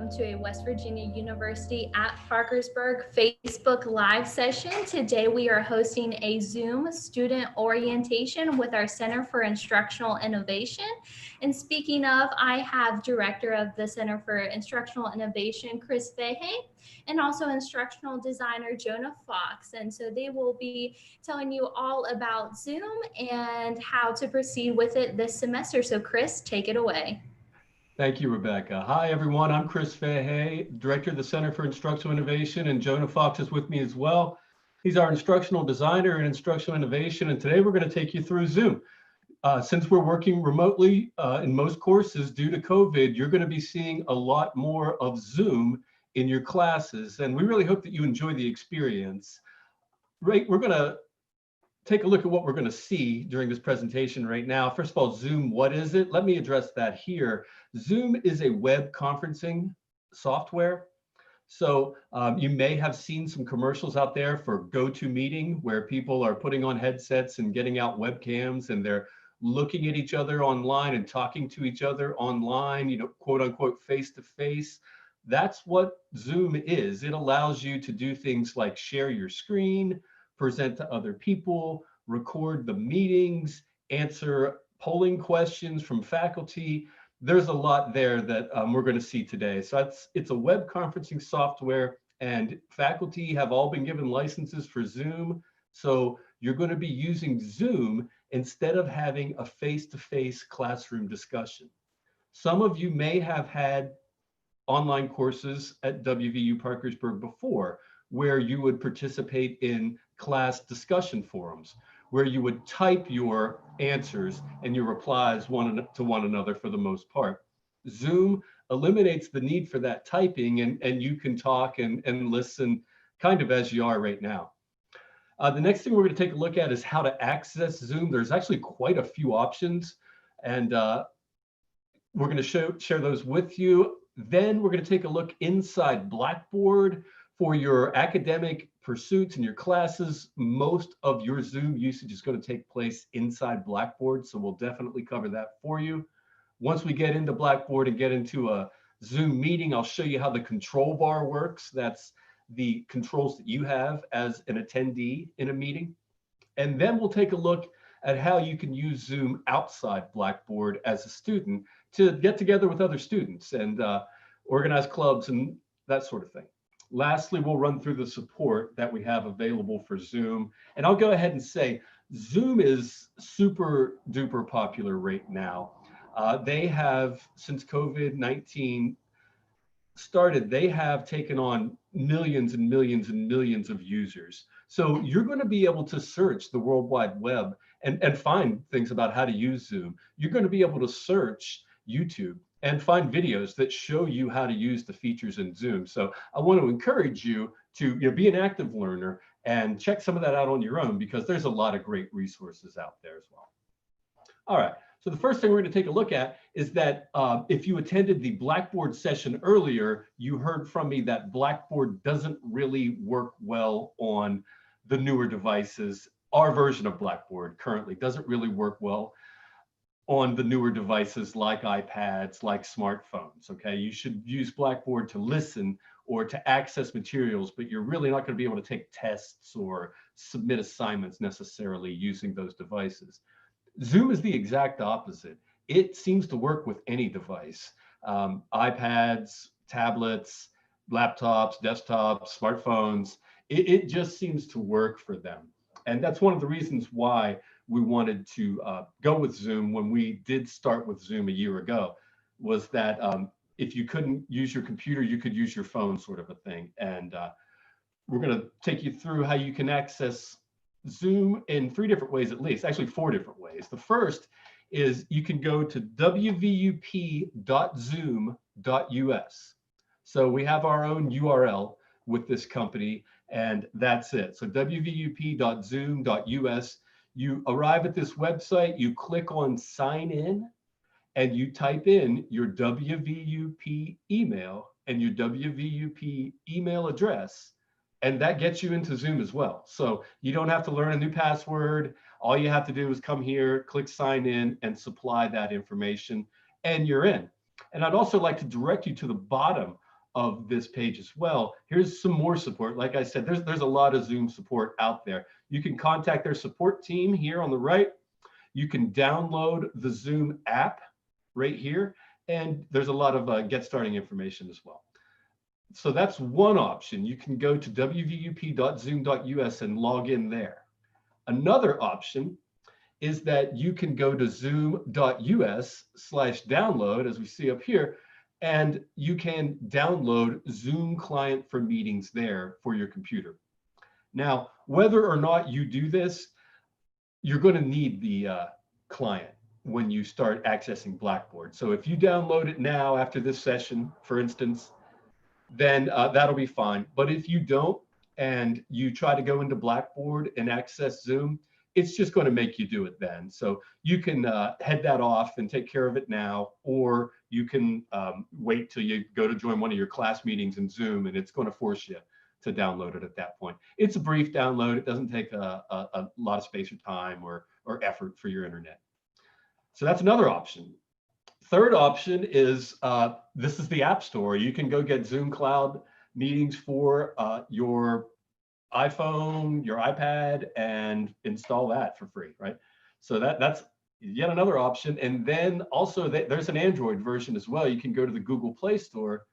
welcome to a West Virginia University at Parkersburg Facebook Live session. Today we are hosting a Zoom student orientation with our Center for Instructional Innovation. And speaking of, I have Director of the Center for Instructional Innovation, Chris Fahey, and also instructional designer, Jonah Fox. And so they will be telling you all about Zoom and how to proceed with it this semester. So Chris, take it away. Thank you, Rebecca. Hi, everyone. I'm Chris Fahey, Director of the Center for Instructional Innovation, and Jonah Fox is with me as well. He's our instructional designer in instructional innovation, and today we're going to take you through Zoom. Since we're working remotely in most courses due to COVID, you're going to be seeing a lot more of Zoom in your classes, and we really hope that you enjoy the experience. Right, we're going to take a look at what we're going to see during this presentation right now. First of all, Zoom, what is it? Let me address that here. Zoom is a web conferencing software. So you may have seen some commercials out there for GoToMeeting, where people are putting on headsets and getting out webcams and they're looking at each other online and talking to each other online, you know, quote unquote, face to face. That's what Zoom is. It allows you to do things like share your screen, present to other people, record the meetings, answer polling questions from faculty. There's a lot there that we're going to see today. So it's a web conferencing software, and faculty have all been given licenses for Zoom. So you're going to be using Zoom instead of having a face-to-face classroom discussion. Some of you may have had online courses at WVU Parkersburg before, where you would participate in class discussion forums, where you would type your answers and your replies to one another for the most part. Zoom eliminates the need for that typing, and you can talk and listen kind of as you are right now. The next thing we're going to take a look at is how to access Zoom. There's actually quite a few options, and we're going to share those with you. Then we're going to take a look inside Blackboard. For your academic pursuits and your classes, most of your Zoom usage is going to take place inside Blackboard, so we'll definitely cover that for you. Once we get into Blackboard and get into a Zoom meeting, I'll show you how the control bar works. That's the controls that you have as an attendee in a meeting. And then we'll take a look at how you can use Zoom outside Blackboard as a student to get together with other students and organize clubs and that sort of thing. Lastly, we'll run through the support that we have available for Zoom. And I'll go ahead and say, Zoom is super duper popular right now. They have, since COVID-19 started, they have taken on millions and millions and millions of users. So you're going to be able to search the World Wide Web and find things about how to use Zoom. You're going to be able to search YouTube and find videos that show you how to use the features in Zoom. So I want to encourage you to be an active learner and check some of that out on your own, because there's a lot of great resources out there as well. All right, so the first thing we're going to take a look at is that if you attended the Blackboard session earlier, you heard from me that Blackboard doesn't really work well on the newer devices. Our version of Blackboard currently doesn't really work well on the newer devices like iPads, like smartphones, okay? You should use Blackboard to listen or to access materials, but you're really not going to be able to take tests or submit assignments necessarily using those devices. Zoom is the exact opposite. It seems to work with any device, iPads, tablets, laptops, desktops, smartphones. It just seems to work for them. And that's one of the reasons why we wanted to go with Zoom when we did start with Zoom a year ago, was that if you couldn't use your computer, you could use your phone, sort of a thing. And we're going to take you through how you can access Zoom in 3 different ways, at least, actually 4 different ways. The first is you can go to wvup.zoom.us. So we have our own URL with this company, and that's it. So wvup.zoom.us. You arrive at this website, you click on sign in, and you type in your WVUP email and your WVUP email address, and that gets you into Zoom as well. So you don't have to learn a new password. All you have to do is come here, click sign in, and supply that information, and you're in. And I'd also like to direct you to the bottom of this page as well, here's some more support. Like I said, there's a lot of Zoom support out there. You can contact their support team here on the right. You can download the Zoom app right here, and there's a lot of get starting information as well. So that's one option. You can go to wvup.zoom.us and log in there. Another option is that you can go to zoom.us/download, as we see up here, and you can download Zoom client for meetings there for your computer. Now, whether or not you do this, you're going to need the client when you start accessing Blackboard. So if you download it now after this session, for instance, then that'll be fine. But if you don't, and you try to go into Blackboard and access Zoom, it's just going to make you do it then. So you can head that off and take care of it now, or you can wait till you go to join one of your class meetings in Zoom, and it's going to force you to download it at that point. It's a brief download. It doesn't take a lot of space or time or effort for your internet. So that's another option. Third option is this is the App Store. You can go get Zoom Cloud meetings for your iPhone, your iPad, and install that for free, right? So that's yet another option. And then also there's an Android version as well. You can go to the Google Play Store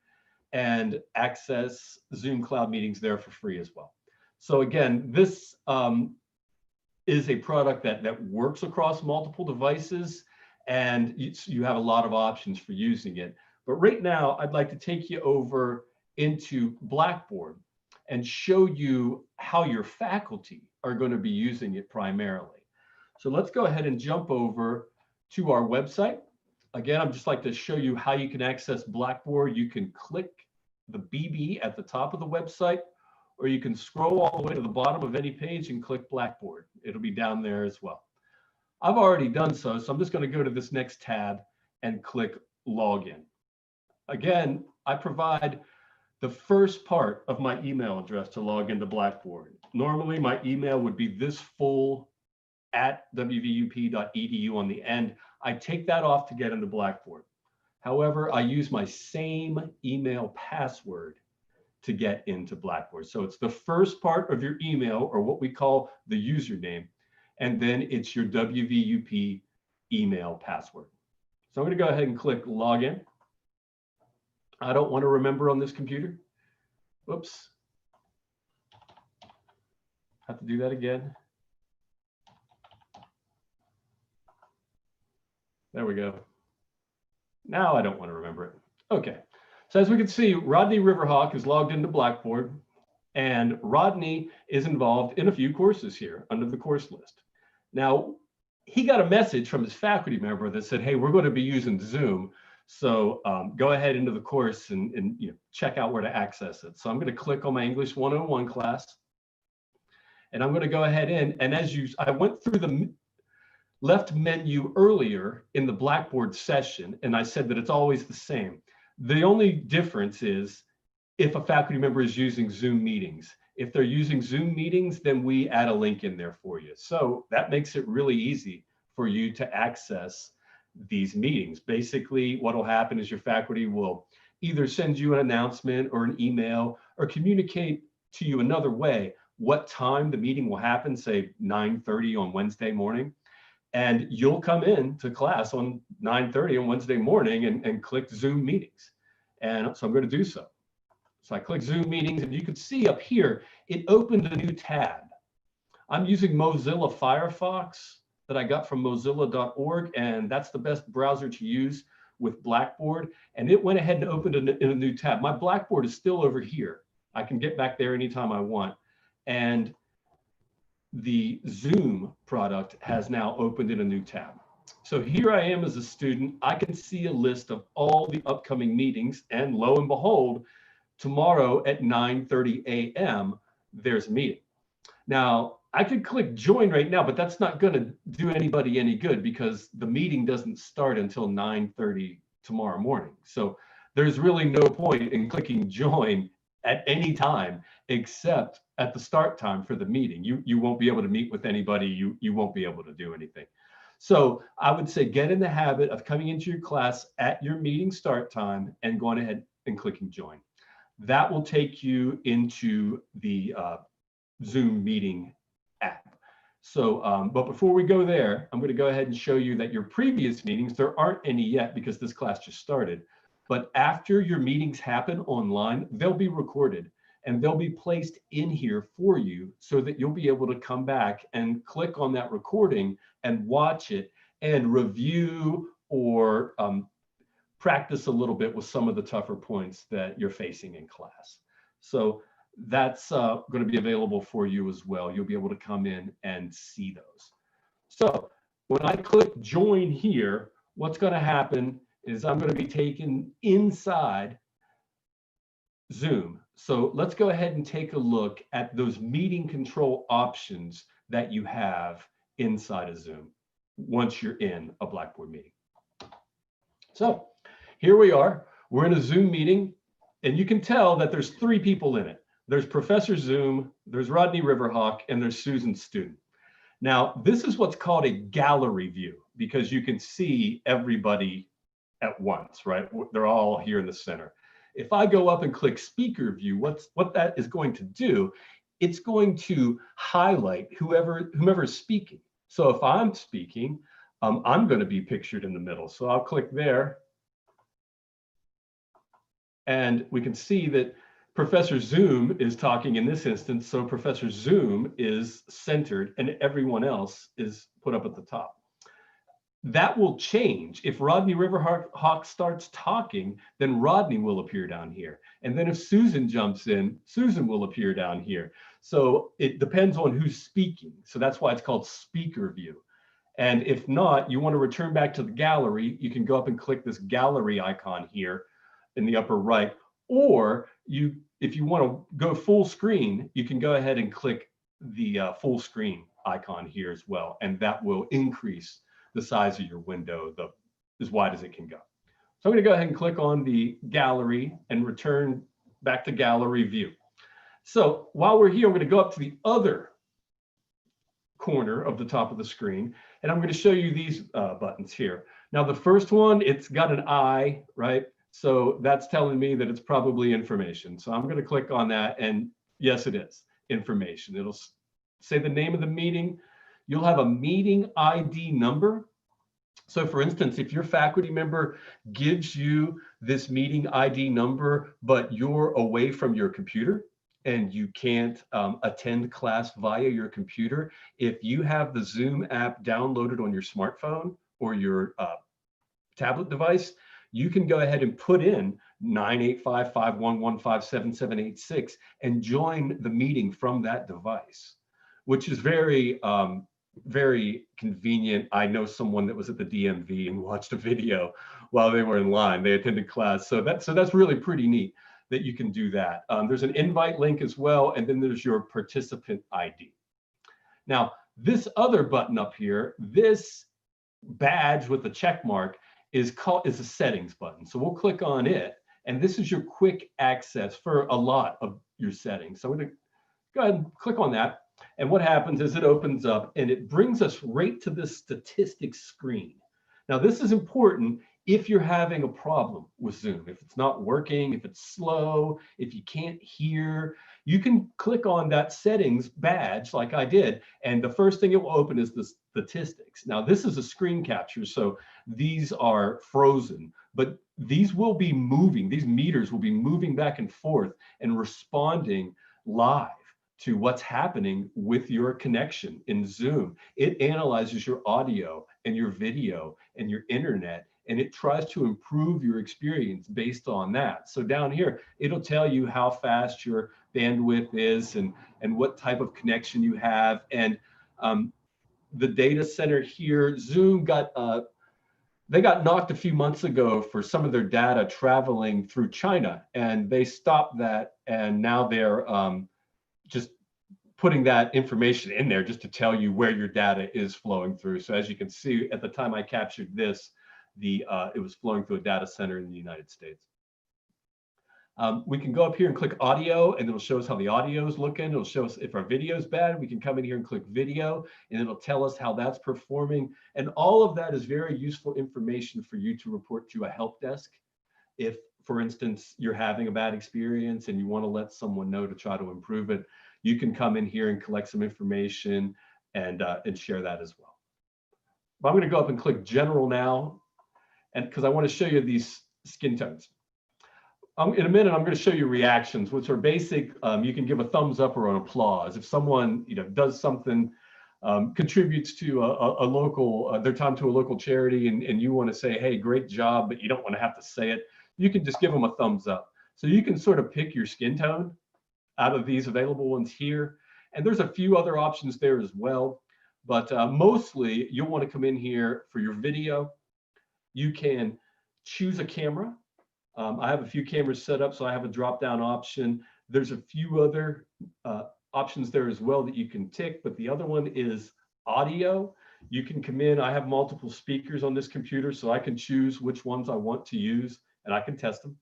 and access Zoom Cloud meetings there for free as well. So again, this is a product that works across multiple devices, and you have a lot of options for using it. But right now, I'd like to take you over into Blackboard and show you how your faculty are going to be using it primarily. So let's go ahead and jump over to our website. Again, I'd just like to show you how you can access Blackboard. You can click the BB at the top of the website, or you can scroll all the way to the bottom of any page and click Blackboard. It'll be down there as well. I've already done so, so I'm just going to go to this next tab and click Login. Again, I provide the first part of my email address to log into Blackboard. Normally, my email would be this full @wvup.edu on the end. I take that off to get into Blackboard. However, I use my same email password to get into Blackboard. So it's the first part of your email, or what we call the username, and then it's your WVUP email password. So I'm going to go ahead and click Login. I don't want to remember on this computer. Whoops. Have to do that again. There we go. Now I don't want to remember it. Okay. So as we can see, Rodney Riverhawk is logged into Blackboard, and Rodney is involved in a few courses here under the course list. Now, he got a message from his faculty member that said, hey, we're going to be using Zoom. So go ahead into the course and check out where to access it. So I'm going to click on my English 101 class, and I'm going to go ahead in. And I went through the left menu earlier in the Blackboard session, and I said that it's always the same. The only difference is if a faculty member is using Zoom meetings. If they're using Zoom meetings, then we add a link in there for you. So that makes it really easy for you to access these meetings. Basically, what will happen is your faculty will either send you an announcement or an email, or communicate to you another way what time the meeting will happen, say 9:30 on Wednesday morning. And you'll come in to class on 9:30 on Wednesday morning and click Zoom meetings. And so I'm going to do so. So I click Zoom meetings, and you can see up here, it opened a new tab. I'm using Mozilla Firefox that I got from mozilla.org, and that's the best browser to use with Blackboard. And it went ahead and opened in a new tab. My Blackboard is still over here. I can get back there anytime I want. And the Zoom product has now opened in a new tab. So here I am as a student. I can see a list of all the upcoming meetings, and lo and behold, tomorrow at 9:30 a.m., there's a meeting. Now, I could click join right now, but that's not going to do anybody any good because the meeting doesn't start until 9:30 tomorrow morning. So there's really no point in clicking join at any time except at the start time for the meeting. You won't be able to meet with anybody. You won't be able to do anything. So I would say get in the habit of coming into your class at your meeting start time and going ahead and clicking join. that will take you into the Zoom meeting app. So, but before we go there, I'm going to go ahead and show you that your previous meetings, there aren't any yet because this class just started. But after your meetings happen online, they'll be recorded and they'll be placed in here for you so that you'll be able to come back and click on that recording and watch it and review or practice a little bit with some of the tougher points that you're facing in class. So that's going to be available for you as well. You'll be able to come in and see those. So when I click join here, what's going to happen is I'm going to be taken inside Zoom. So let's go ahead and take a look at those meeting control options that you have inside of Zoom once you're in a Blackboard meeting. So here we are. We're in a Zoom meeting, and you can tell that there's 3 people in it. There's Professor Zoom, there's Rodney Riverhawk, and there's Susan Student. Now, this is what's called a gallery view because you can see everybody at once, right? They're all here in the center. If I go up and click speaker view, what that is going to do, it's going to highlight whomever is speaking. So if I'm speaking, I'm going to be pictured in the middle. So I'll click there. And we can see that Professor Zoom is talking in this instance. So Professor Zoom is centered and everyone else is put up at the top. That will change. If Rodney Riverhawk starts talking, then Rodney will appear down here. And then if Susan jumps in, Susan will appear down here. So it depends on who's speaking. So that's why it's called speaker view. And if not, you want to return back to the gallery, you can go up and click this gallery icon here in the upper right. Or if you want to go full screen, you can go ahead and click the full screen icon here as well. And that will increase the size of your window as wide as it can go. So I'm going to go ahead and click on the gallery and return back to gallery view. So while we're here, I'm going to go up to the other corner of the top of the screen, and I'm going to show you these buttons here. Now, the first one, it's got an I, right? So that's telling me that it's probably information. So I'm going to click on that, and yes, it is information. It'll say the name of the meeting. You'll have a meeting ID number. So for instance, if your faculty member gives you this meeting ID number, but you're away from your computer and you can't attend class via your computer, if you have the Zoom app downloaded on your smartphone or your tablet device, you can go ahead and put in 985-511-57786 and join the meeting from that device, which is very convenient. I know someone that was at the DMV and watched a video while they were in line. They attended class. So that's really pretty neat that you can do that. There's an invite link as well, and then there's your participant ID. Now, this other button up here, this badge with the check mark is a settings button. So we'll click on it, and this is your quick access for a lot of your settings. So I'm going to go ahead and click on that. And what happens is it opens up and it brings us right to this statistics screen. Now, this is important if you're having a problem with Zoom, if it's not working, if it's slow, if you can't hear, you can click on that settings badge like I did. And the first thing it will open is the statistics. Now, this is a screen capture, so these are frozen, but these will be moving. These meters will be moving back and forth and responding live to what's happening with your connection in Zoom. It analyzes your audio and your video and your internet, and it tries to improve your experience based on that. So down here, it'll tell you how fast your bandwidth is and what type of connection you have. And the data center here, Zoom they got knocked a few months ago for some of their data traveling through China, and they stopped that, and now they're just putting that information in there just to tell you where your data is flowing through. So as you can see, at the time I captured this, it was flowing through a data center in the United States. We can go up here and click audio, and it'll show us how the audio is looking. It'll show us if our video is bad. We can come in here and click video, and it'll tell us how that's performing. And all of that is very useful information for you to report to a help desk if for instance, you're having a bad experience and you want to let someone know to try to improve it, you can come in here and collect some information and share that as well. But I'm going to go up and click General now, and because I want to show you these skin tones. In a minute, I'm going to show you reactions, which are basic. You can give a thumbs up or an applause. If someone does something, contributes to a local, their time to a local charity, and you want to say, hey, great job, but you don't want to have to say it, you can just give them a thumbs up. So you can sort of pick your skin tone out of these available ones here. And there's a few other options there as well. But mostly, you'll want to come in here for your video. You can choose a camera. I have a few cameras set up, so I have a drop-down option. There's a few other options there as well that you can tick, but the other one is audio. You can come in. I have multiple speakers on this computer, so I can choose which ones I want to use, and I can test them.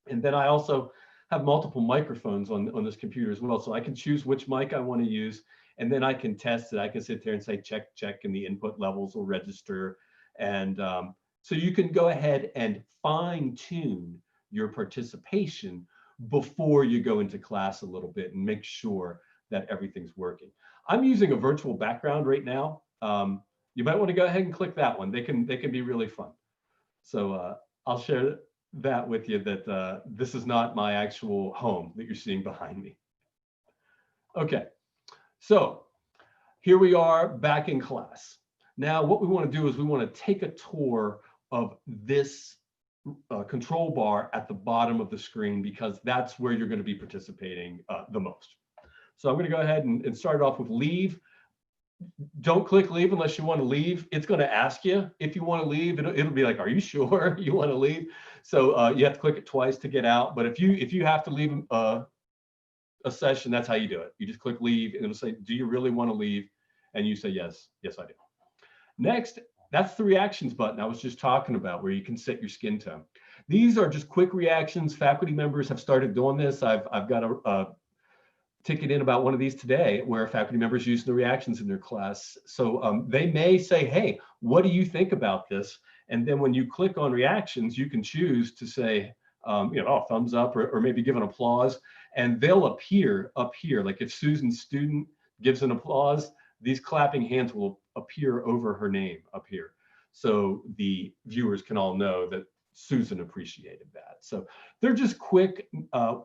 And then I also have multiple microphones on this computer as well, so I can choose which mic I want to use, and then I can test it. I can sit there and say check, check, and the input levels will register. And so you can go ahead and fine-tune your participation before you go into class a little bit and make sure that everything's working. I'm using a virtual background right now. You might want to go ahead and click that one. They can be really fun. So I'll share that with you, that this is not my actual home that you're seeing behind me. Okay, so here we are back in class. Now, what we want to do is we want to take a tour of this control bar at the bottom of the screen, because that's where you're going to be participating the most. So I'm going to go ahead and start off with leave. Don't click leave unless you want to leave. It's going to ask you if you want to leave. It'll be like, are you sure you want to leave? So you have to click it twice to get out. But if you have to leave a session, that's how you do it. You just click leave, and it'll say, do you really want to leave? And you say, yes, yes, I do. Next, that's the reactions button I was just talking about, where you can set your skin tone. These are just quick reactions. Faculty members have started doing this. I've got a ticket in about one of these today, where a faculty member is using the reactions in their class. So they may say, hey, what do you think about this? And then when you click on reactions, you can choose to say, oh, thumbs up, or maybe give an applause, and they'll appear up here. Like if Susan's student gives an applause, these clapping hands will appear over her name up here. So the viewers can all know that Susan appreciated that. So they're just quick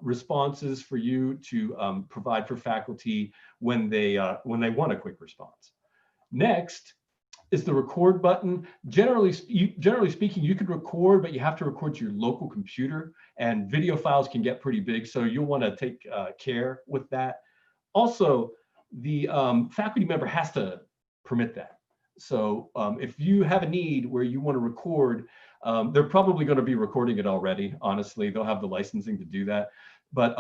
responses for you to provide for faculty when they want a quick response. Next is the record button. Generally speaking, you can record, but you have to record to your local computer, and video files can get pretty big, so you'll want to take care with that. Also, the faculty member has to permit that. So if you have a need where you want to record, they're probably going to be recording it already. Honestly, they'll have the licensing to do that. But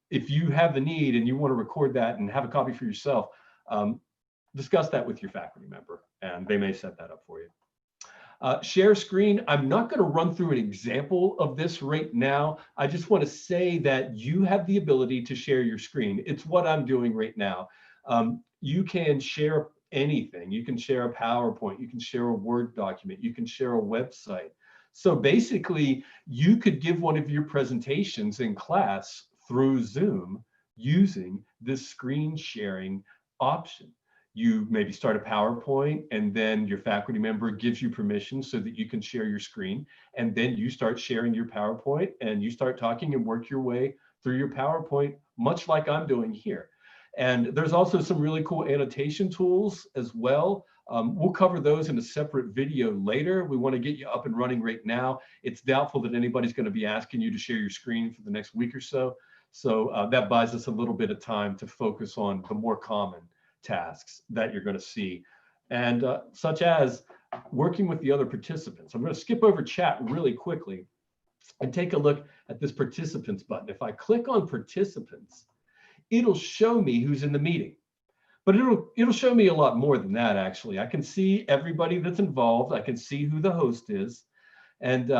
if you have the need and you want to record that and have a copy for yourself, discuss that with your faculty member, and they may set that up for you. Share screen. I'm not going to run through an example of this right now. I just want to say that you have the ability to share your screen. It's what I'm doing right now. You can share anything. You can share a PowerPoint. You can share a Word document. You can share a website. So basically, you could give one of your presentations in class through Zoom using this screen sharing option. You maybe start a PowerPoint, and then your faculty member gives you permission so that you can share your screen. And then you start sharing your PowerPoint, and you start talking and work your way through your PowerPoint, much like I'm doing here. And there's also some really cool annotation tools as well. We'll cover those in a separate video later. We want to get you up and running right now. It's doubtful that anybody's going to be asking you to share your screen for the next week or so. So that buys us a little bit of time to focus on the more common tasks that you're going to see, and such as working with the other participants. I'm going to skip over chat really quickly and take a look at this participants button. If I click on participants, it'll show me who's in the meeting, but it'll show me a lot more than that. Actually, I can see everybody that's involved. I can see who the host is, and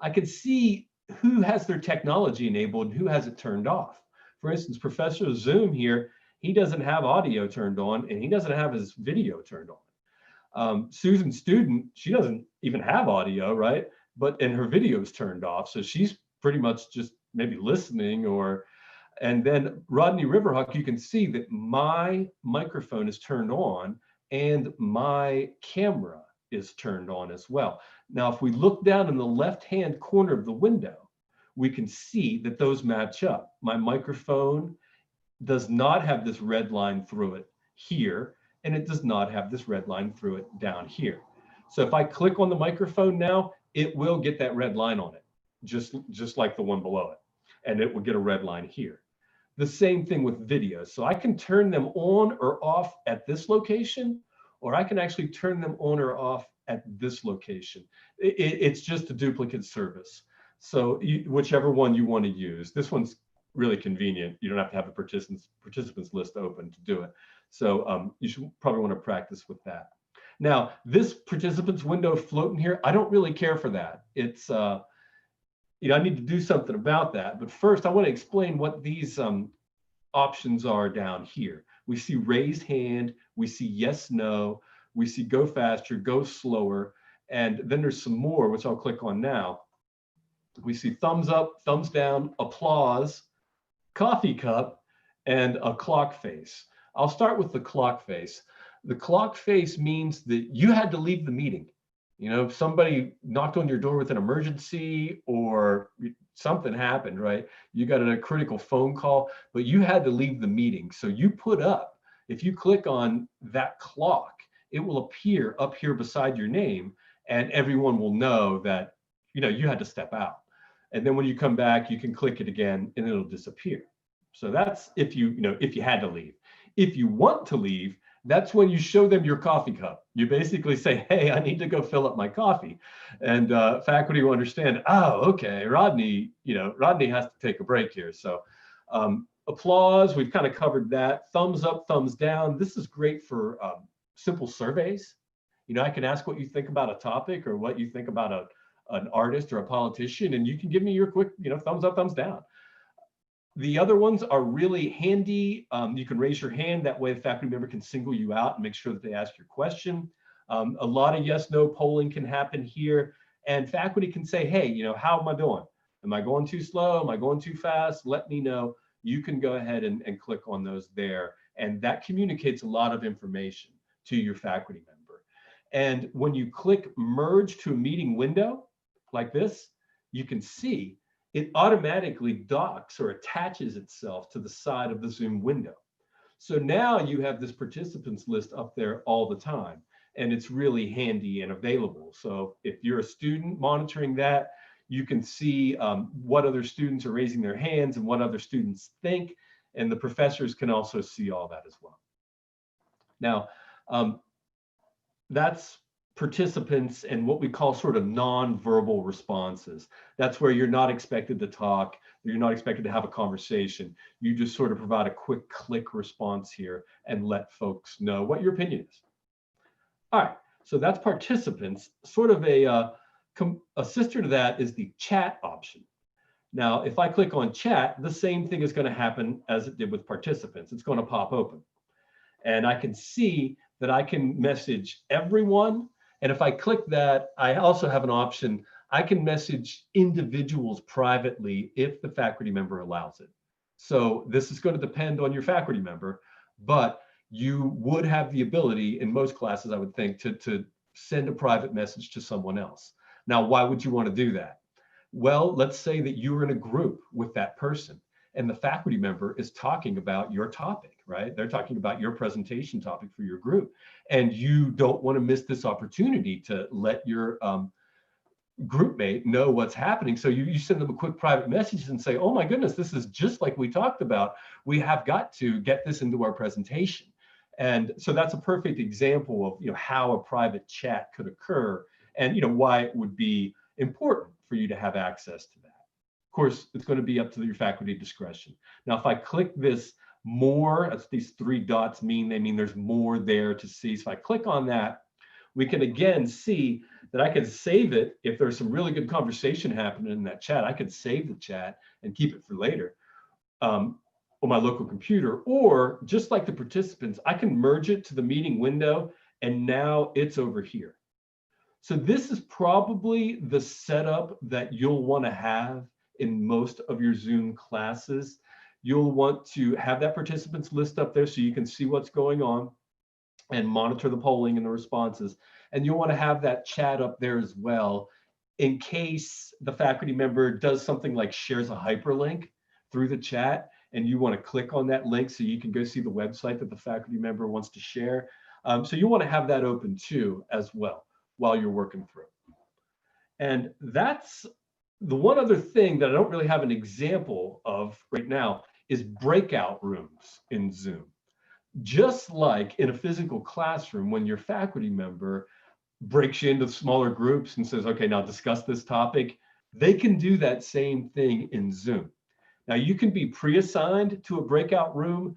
I can see who has their technology enabled and who has it turned off. For instance, Professor Zoom here, he doesn't have audio turned on, and he doesn't have his video turned on. Susan's student, she doesn't even have audio, right? And her video is turned off, so she's pretty much just maybe listening, and then Rodney Riverhawk, you can see that my microphone is turned on and my camera is turned on as well. Now, if we look down in the left-hand corner of the window, we can see that those match up. My microphone does not have this red line through it here, and it does not have this red line through it down here. So if I click on the microphone now, it will get that red line on it, just like the one below it, and it will get a red line here. The same thing with videos. So I can turn them on or off at this location, or I can actually turn them on or off at this location. It's just a duplicate service. So whichever one you want to use. This one's really convenient. You don't have to have the participants list open to do it. So you should probably want to practice with that. Now, this participants window floating here, I don't really care for that. It's I need to do something about that. But first, I want to explain what these options are down here. We see raised hand, we see yes, no, we see go faster, go slower, and then there's some more, which I'll click on now. We see thumbs up, thumbs down, applause, coffee cup, and a clock face. I'll start with the clock face. The clock face means that you had to leave the meeting. If somebody knocked on your door with an emergency or something happened, right? You got a critical phone call, but you had to leave the meeting. So you put up, if you click on that clock, it will appear up here beside your name, and everyone will know that, you had to step out. And then when you come back, you can click it again and it'll disappear. So that's if you had to leave. If you want to leave, that's when you show them your coffee cup. You basically say, hey, I need to go fill up my coffee. And faculty will understand, oh, okay, Rodney has to take a break here. So applause, we've kind of covered that. Thumbs up, thumbs down. This is great for simple surveys. I can ask what you think about a topic or what you think about an artist or a politician, and you can give me your quick, thumbs up, thumbs down. The other ones are really handy. You can raise your hand. That way the faculty member can single you out and make sure that they ask your question. A lot of yes, no polling can happen here. And faculty can say, hey, how am I doing? Am I going too slow? Am I going too fast? Let me know. You can go ahead and click on those there. And that communicates a lot of information to your faculty member. And when you click merge to a meeting window like this, you can see it automatically docks or attaches itself to the side of the Zoom window. So now you have this participants list up there all the time, and it's really handy and available. So if you're a student monitoring that, you can see what other students are raising their hands and what other students think, and the professors can also see all that as well. Now, that's participants and what we call sort of nonverbal responses. That's where you're not expected to talk, you're not expected to have a conversation. You just sort of provide a quick click response here and let folks know what your opinion is. All right, so that's participants. Sort of a sister to that is the chat option. Now, if I click on chat, the same thing is going to happen as it did with participants. It's going to pop open. And I can see that I can message everyone. And if I click that, I also have an option. I can message individuals privately if the faculty member allows it. So this is going to depend on your faculty member, but you would have the ability in most classes, I would think, to send a private message to someone else. Now, why would you want to do that? Well, let's say that you're in a group with that person and the faculty member is talking about your topic, right? They're talking about your presentation topic for your group. And you don't want to miss this opportunity to let your group mate know what's happening. So you send them a quick private message and say, oh my goodness, this is just like we talked about. We have got to get this into our presentation. And so that's a perfect example of how a private chat could occur and why it would be important for you to have access to that. Of course, it's going to be up to your faculty discretion. Now, if I click this more, as these three dots mean, they mean there's more there to see. So if I click on that, we can again see that I can save it. If there's some really good conversation happening in that chat, I could save the chat and keep it for later on my local computer, or just like the participants, I can merge it to the meeting window and now it's over here. So this is probably the setup that you'll want to have in most of your Zoom classes. You'll want to have that participants list up there so you can see what's going on and monitor the polling and the responses. And you'll want to have that chat up there as well in case the faculty member does something like shares a hyperlink through the chat and you want to click on that link so you can go see the website that the faculty member wants to share. So you want to have that open too as well while you're working through. And that's the one other thing that I don't really have an example of right now is breakout rooms in Zoom. Just like in a physical classroom, when your faculty member breaks you into smaller groups and says, okay, now discuss this topic, they can do that same thing in Zoom. Now you can be pre-assigned to a breakout room.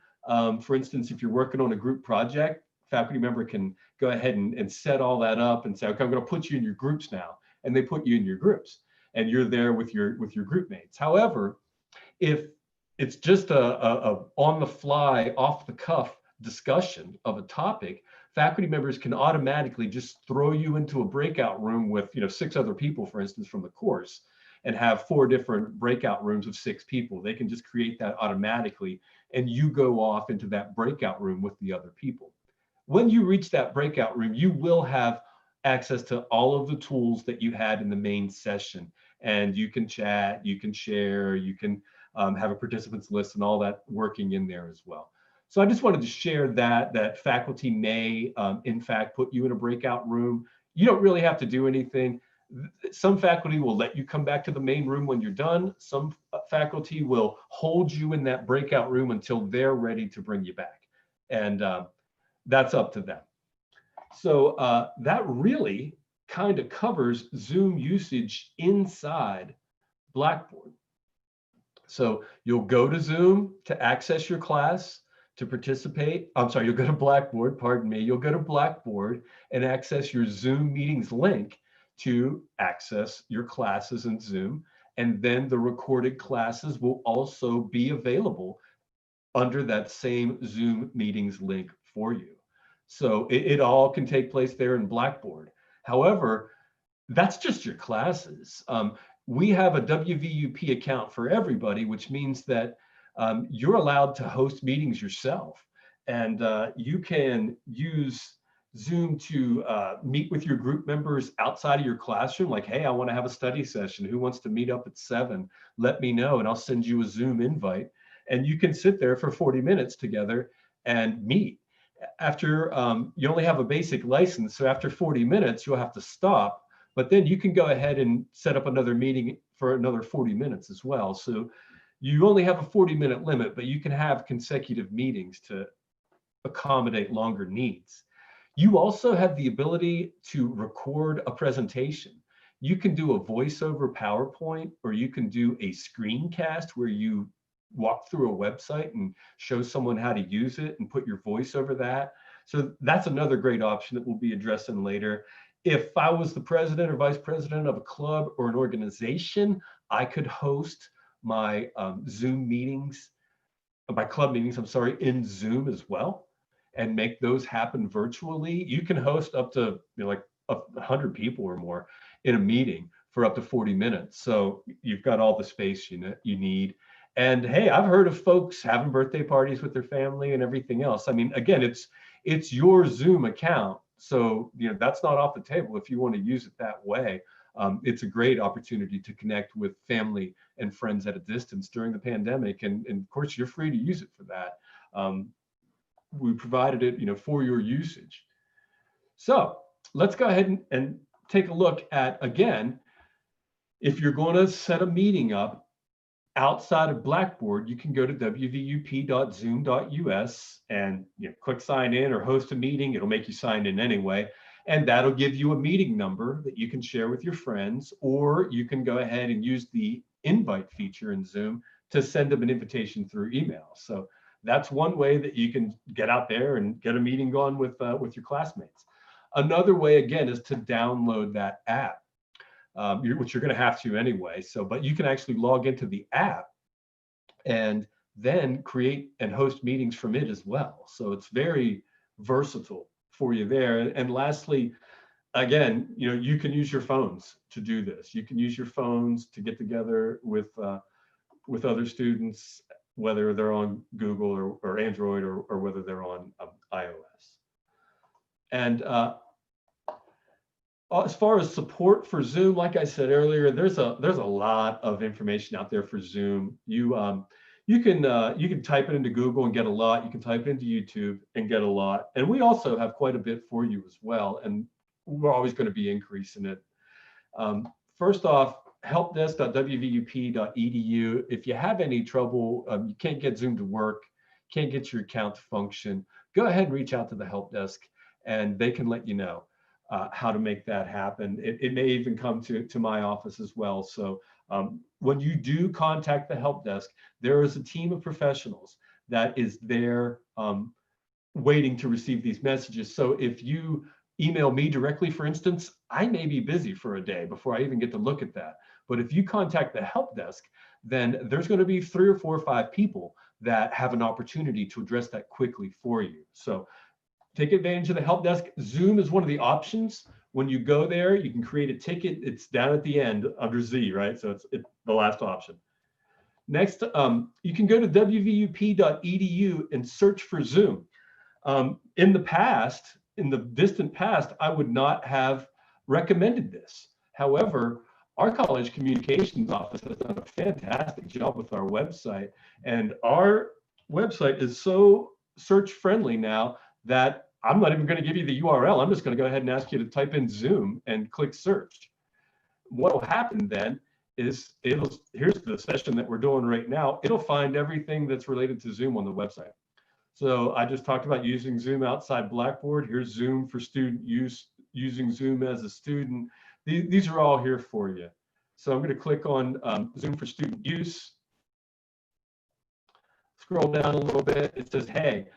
For instance, if you're working on a group project, faculty member can go ahead and set all that up and say, okay, I'm going to put you in your groups now. And they put you in your groups and you're there with your group mates. However, if it's just a on the fly, off the cuff discussion of a topic, faculty members can automatically just throw you into a breakout room with 6 other people, for instance, from the course, and have 4 different breakout rooms of 6 people. They can just create that automatically, and you go off into that breakout room with the other people. When you reach that breakout room, you will have access to all of the tools that you had in the main session, and you can chat, you can share, you can have a participants list and all that working in there as well. So I just wanted to share that faculty may, in fact, put you in a breakout room. You don't really have to do anything. Some faculty will let you come back to the main room when you're done. Some faculty will hold you in that breakout room until they're ready to bring you back. And that's up to them. So that really kind of covers Zoom usage inside Blackboard. So you'll go to Zoom to access your class, to participate. I'm sorry, you'll go to Blackboard, pardon me. You'll go to Blackboard and access your Zoom meetings link to access your classes in Zoom. And then the recorded classes will also be available under that same Zoom meetings link for you. So it all can take place there in Blackboard. However, that's just your classes. We have a WVUP account for everybody, which means that you're allowed to host meetings yourself. And you can use Zoom to meet with your group members outside of your classroom. Like, hey, I want to have a study session. Who wants to meet up at 7? Let me know, and I'll send you a Zoom invite. And you can sit there for 40 minutes together and meet. After you only have a basic license, so after 40 minutes, you'll have to stop. But then you can go ahead and set up another meeting for another 40 minutes as well. So you only have a 40-minute limit, but you can have consecutive meetings to accommodate longer needs. You also have the ability to record a presentation. You can do a voiceover PowerPoint, or you can do a screencast where you walk through a website and show someone how to use it and put your voice over that. So that's another great option that we'll be addressing later. If I was the president or vice president of a club or an organization, I could host my Zoom meetings, my club meetings, I'm sorry, in Zoom as well, and make those happen virtually. You can host up to like 100 people or more in a meeting for up to 40 minutes. So you've got all the space you need. And hey, I've heard of folks having birthday parties with their family and everything else. I mean, again, it's your Zoom account. So, that's not off the table if you want to use it that way. It's a great opportunity to connect with family and friends at a distance during the pandemic. And of course, you're free to use it for that. We provided it, for your usage. So let's go ahead and take a look at, again, if you're going to set a meeting up outside of Blackboard, you can go to wvup.zoom.us and click sign in or host a meeting. It'll make you sign in anyway. And that'll give you a meeting number that you can share with your friends, or you can go ahead and use the invite feature in Zoom to send them an invitation through email. So that's one way that you can get out there and get a meeting going with your classmates. Another way, again, is to download that app. Which you're going to have to anyway. But you can actually log into the app and then create and host meetings from it as well. So it's very versatile for you there. And lastly, again, you can use your phones to do this. You can use your phones to get together with other students, whether they're on Google or Android or whether they're on iOS. And as far as support for Zoom, like I said earlier, there's a lot of information out there for Zoom. You can type it into Google and get a lot. You can type it into YouTube and get a lot. And we also have quite a bit for you as well. And we're always going to be increasing it. First off, helpdesk.wvup.edu. If you have any trouble, you can't get Zoom to work, can't get your account to function, go ahead and reach out to the help desk and they can let you know how to make that happen. It may even come to my office as well. So when you do contact the help desk, there is a team of professionals that is there waiting to receive these messages. So if you email me directly, for instance, I may be busy for a day before I even get to look at that. But if you contact the help desk, then there's going to be 3 or 4 or 5 people that have an opportunity to address that quickly for you. So take advantage of the help desk. Zoom is one of the options. When you go there, you can create a ticket. It's down at the end under Z, right? So it's the last option. Next, you can go to wvup.edu and search for Zoom. In the distant past, I would not have recommended this. However, our college communications office has done a fantastic job with our website, and our website is so search friendly now that I'm not even going to give you the URL. I'm just going to go ahead and ask you to type in Zoom and click search. What will happen then is here's the session that we're doing right now. It'll find everything that's related to Zoom on the website. So I just talked about using Zoom outside Blackboard. Here's Zoom for student use, using Zoom as a student. These are all here for you. So I'm going to click on Zoom for student use. Scroll down a little bit. It says, hey,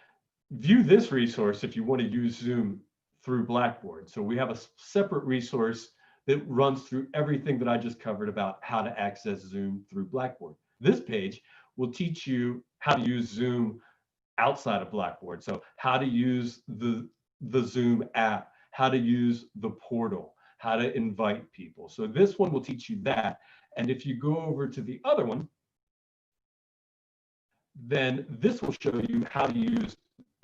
view this resource if you want to use Zoom through Blackboard. So we have a separate resource that runs through everything that I just covered about how to access Zoom through Blackboard. This page will teach you how to use Zoom outside of Blackboard. So how to use the Zoom app, how to use the portal, how to invite people. So this one will teach you that. And if you go over to the other one, then this will show you how to use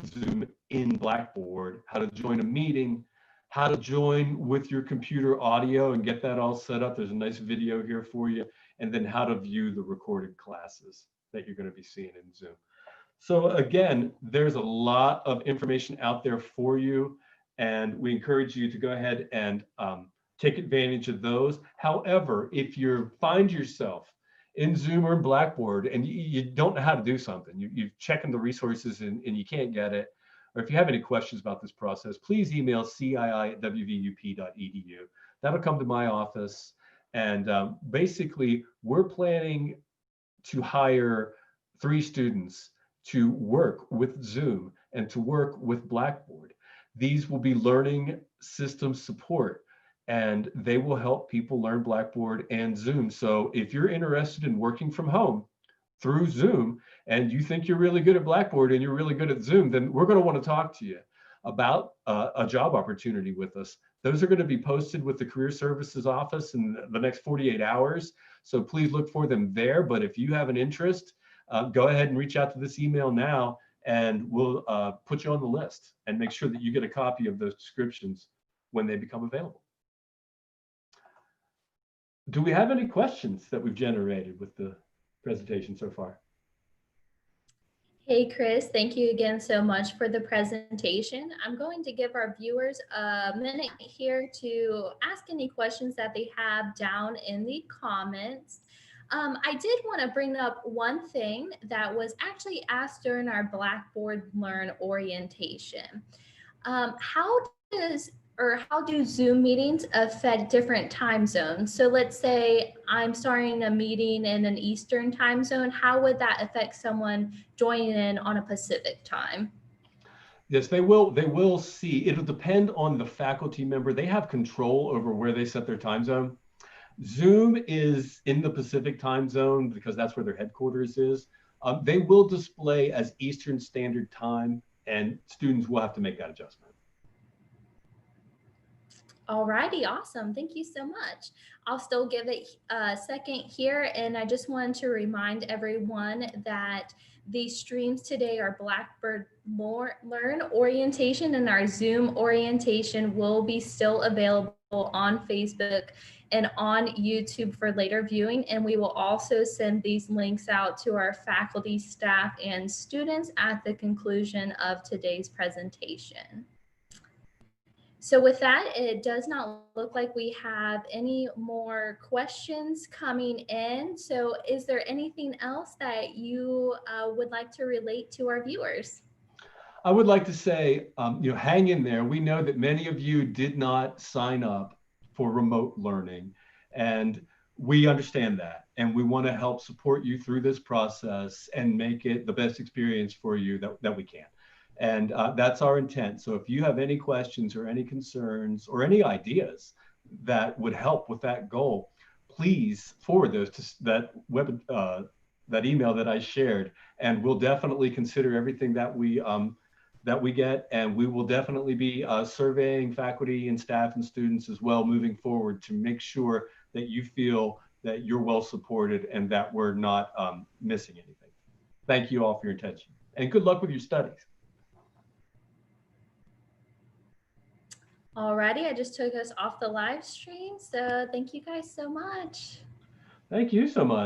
Zoom in Blackboard, how to join a meeting, how to join with your computer audio and get that all set up. There's a nice video here for you. And then how to view the recorded classes that you're going to be seeing in Zoom. So again, there's a lot of information out there for you, and we encourage you to go ahead and take advantage of those. However, if you find yourself in Zoom or in Blackboard and you don't know how to do something, you're checking the resources and you can't get it, or if you have any questions about this process, please email cii@wvup.edu. That'll come to my office. And basically, we're planning to hire 3 students to work with Zoom and to work with Blackboard. These will be learning system support, and they will help people learn Blackboard and Zoom. So if you're interested in working from home through Zoom and you think you're really good at Blackboard and you're really good at Zoom, then we're going to want to talk to you about a job opportunity with us. Those are going to be posted with the Career Services Office in the next 48 hours. So please look for them there. But if you have an interest, go ahead and reach out to this email now, and we'll put you on the list and make sure that you get a copy of those descriptions when they become available. Do we have any questions that we've generated with the presentation so far? Hey, Chris, thank you again so much for the presentation. I'm going to give our viewers a minute here to ask any questions that they have down in the comments. I did want to bring up one thing that was actually asked during our Blackboard Learn orientation. How do Zoom meetings affect different time zones? So let's say I'm starting a meeting in an Eastern time zone. How would that affect someone joining in on a Pacific time? Yes, they will see. It'll depend on the faculty member. They have control over where they set their time zone. Zoom is in the Pacific time zone because that's where their headquarters is. They will display as Eastern Standard Time, and students will have to make that adjustment. Alrighty, awesome. Thank you so much. I'll still give it a second here, and I just wanted to remind everyone that these streams today are Blackboard Learn orientation, and our Zoom orientation will be still available on Facebook and on YouTube for later viewing. And we will also send these links out to our faculty, staff, and students at the conclusion of today's presentation. So with that, it does not look like we have any more questions coming in. So is there anything else that you would like to relate to our viewers? I would like to say, hang in there. We know that many of you did not sign up for remote learning, and we understand that. And we want to help support you through this process and make it the best experience for you that we can. And that's our intent. So if you have any questions or any concerns or any ideas that would help with that goal, please forward those to that email that I shared, and we'll definitely consider everything that we get, and we will definitely be surveying faculty and staff and students as well moving forward to make sure that you feel that you're well supported and that we're not missing anything. Thank you all for your attention, and good luck with your studies. Alrighty, I just took us off the live stream, so thank you guys so much. Thank you so much.